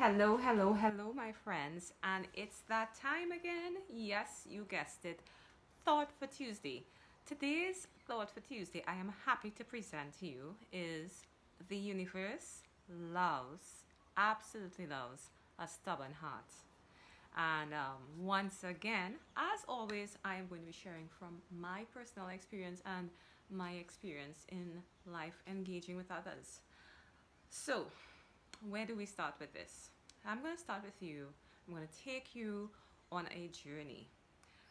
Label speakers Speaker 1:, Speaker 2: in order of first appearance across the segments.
Speaker 1: Hello, hello, hello, my friends. And it's that time again. Yes, you guessed it. Thought for Tuesday. Today's Thought for Tuesday, I am happy to present to you, is the universe loves, absolutely loves, a stubborn heart. And once again, as always, I am going to be sharing from my personal experience and my experience in life engaging with others. So, where do we start with this? I'm going to start with you. I'm going to take you on a journey.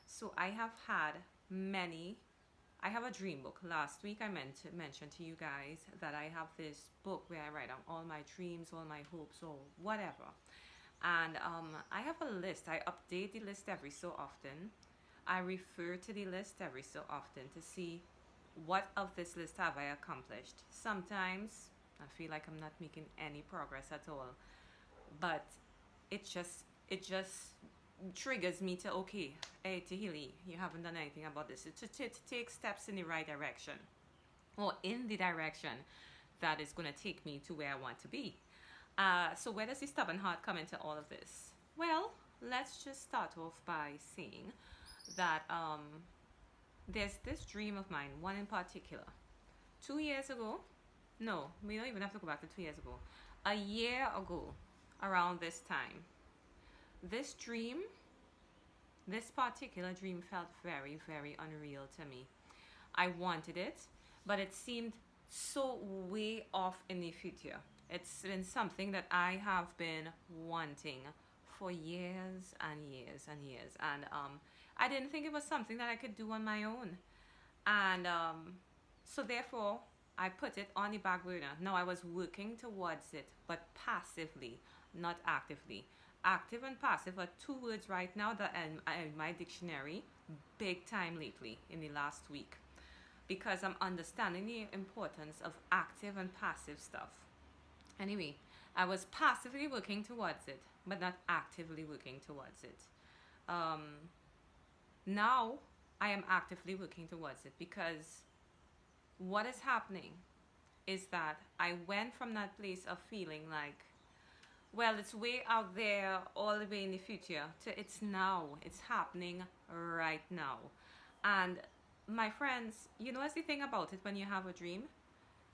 Speaker 1: So, I have had many. I have a dream book. Last week, I meant to mention to you guys that I have this book where I write down all my dreams, all my hopes, or whatever. And I have a list. I update the list every so often. I refer to the list every so often to see what of this list have I accomplished. Sometimes I feel like I'm not making any progress at all, but it just triggers me to, okay, hey Tahili, you haven't done anything about this. To take steps in the right direction, or in the direction that is going to take me to where I want to be. So where does the stubborn heart come into all of this? Well, let's just start off by saying that there's this dream of mine, one in particular. 2 years ago, no, we don't even have to go back to 2 years ago. A year ago, around this time, this dream, this particular dream felt very, very unreal to me. I wanted it, but it seemed so way off in the future. It's been something that I have been wanting for years and years and years. And I didn't think it was something that I could do on my own. And so therefore, I put it on the back burner. Now I was working towards it, but passively, not actively. Active and passive are two words right now that in my dictionary big time lately in the last week, because I'm understanding the importance of active and passive stuff. Anyway, I was passively working towards it, but not actively working towards it. Um, Now I am actively working towards it, because what is happening is that I went from that place of feeling like, well, it's way out there, all the way in the future, to it's now. It's happening right now. And my friends, you know, what's the thing about it when you have a dream?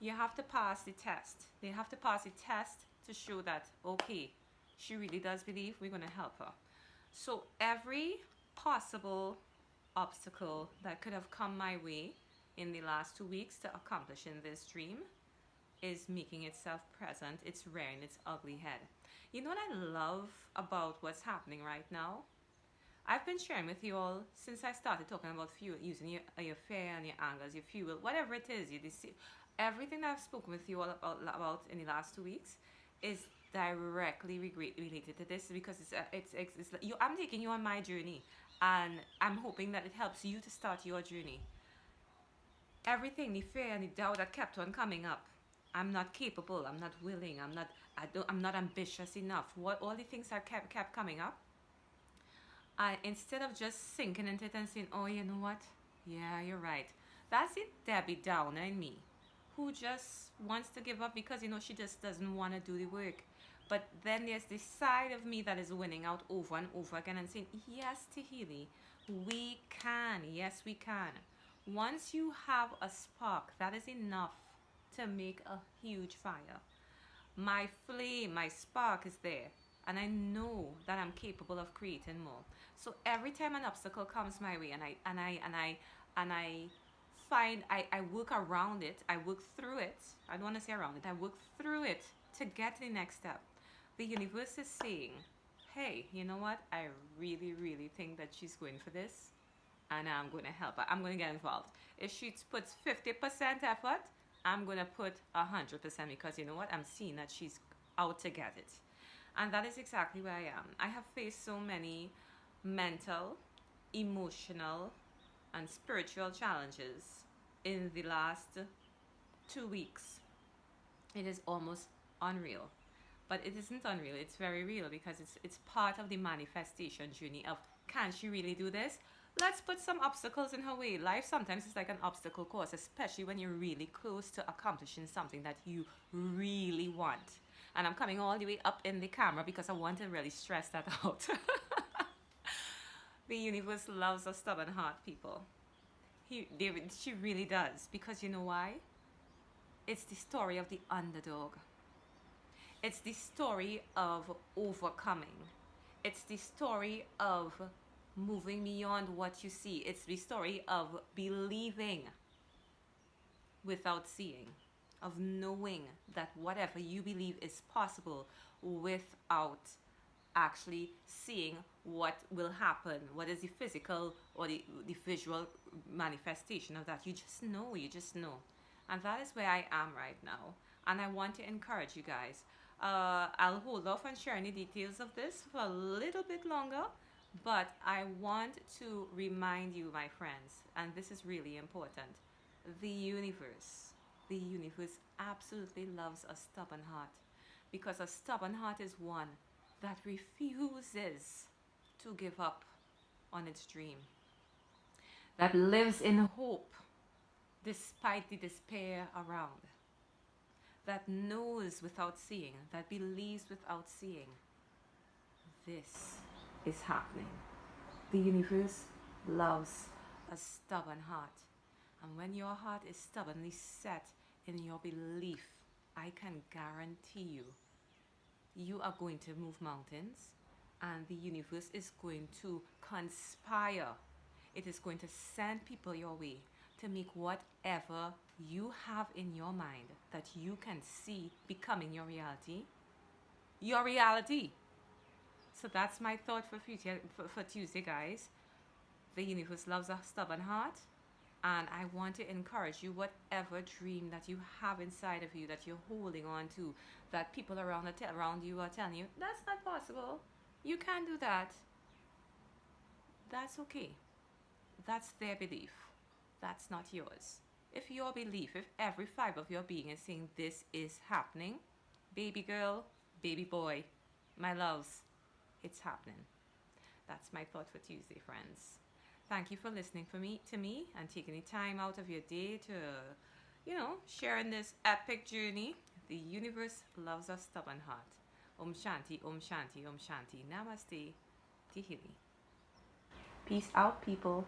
Speaker 1: You have to pass the test. They have to pass the test to show that, okay, she really does believe we're going to help her. So every possible obstacle that could have come my way in the last 2 weeks to accomplishing this dream is making itself present. It's rearing its ugly head. You know what I love about what's happening right now? I've been sharing with you all since I started talking about fuel, using your fear and your angers, your fuel, whatever it is, you deceive. Everything that I've spoken with you all about in the last 2 weeks is directly related to this, because I'm taking you on my journey, and I'm hoping that it helps you to start your journey. Everything, the fear and the doubt that kept on coming up. I'm not capable. I'm not willing. I'm not ambitious enough. What all the things that kept coming up. Instead of just sinking into it and saying, oh, you know what? Yeah, you're right. That's it, Debbie Downer in me, who just wants to give up because, she just doesn't want to do the work. But then there's this side of me that is winning out over and over again and saying, yes, Tahili, we can. Yes, we can. Once you have a spark, that is enough to make a huge fire. My flame, my spark is there, and I know that I'm capable of creating more. So every time an obstacle comes my way, and I find I work around it, I work through it. I don't want to say around it. I work through it to get to the next step. The universe is saying, hey, you know what? I really, really think that she's going for this, and I'm going to help her. I'm going to get involved. If she puts 50% effort, I'm going to put 100%, because you know what? I'm seeing that she's out to get it. And that is exactly where I am. I have faced so many mental, emotional, and spiritual challenges in the last 2 weeks. It is almost unreal. But it isn't unreal, it's very real, because it's part of the manifestation journey of, can she really do this? Let's put some obstacles in her way. Life sometimes is like an obstacle course, especially when you're really close to accomplishing something that you really want. And I'm coming all the way up in the camera because I want to really stress that out. The universe loves a stubborn heart, people. She really does. Because you know why? It's the story of the underdog. It's the story of overcoming. It's the story of moving beyond what you see. It's the story of believing without seeing, of knowing that whatever you believe is possible without actually seeing what will happen, what is the physical or the visual manifestation of that. You just know, you just know. And that is where I am right now. And I want to encourage you guys. I'll hold off on sharing the details of this for a little bit longer, but I want to remind you, my friends, and this is really important. The universe absolutely loves a stubborn heart, because a stubborn heart is one that refuses to give up on its dream, that lives in hope despite the despair around, that knows without seeing, that believes without seeing. This is happening. The universe loves a stubborn heart. And when your heart is stubbornly set in your belief, I can guarantee you, you are going to move mountains, and the universe is going to conspire. It is going to send people your way to make whatever you have in your mind that you can see becoming your reality, your reality. So that's my thought for Tuesday, guys. The universe loves a stubborn heart. And I want to encourage you, whatever dream that you have inside of you that you're holding on to, that people around you are telling you, that's not possible. You can't do that. That's okay. That's their belief. That's not yours. If your belief, if every fiber of your being is saying this is happening, baby girl, baby boy, my loves, it's happening. That's my thought for Tuesday, friends. Thank you for listening to me and taking the time out of your day to, sharing this epic journey. The universe loves a stubborn heart. Om Shanti, Om Shanti, Om Shanti. Namaste. Tihili. Peace out, people.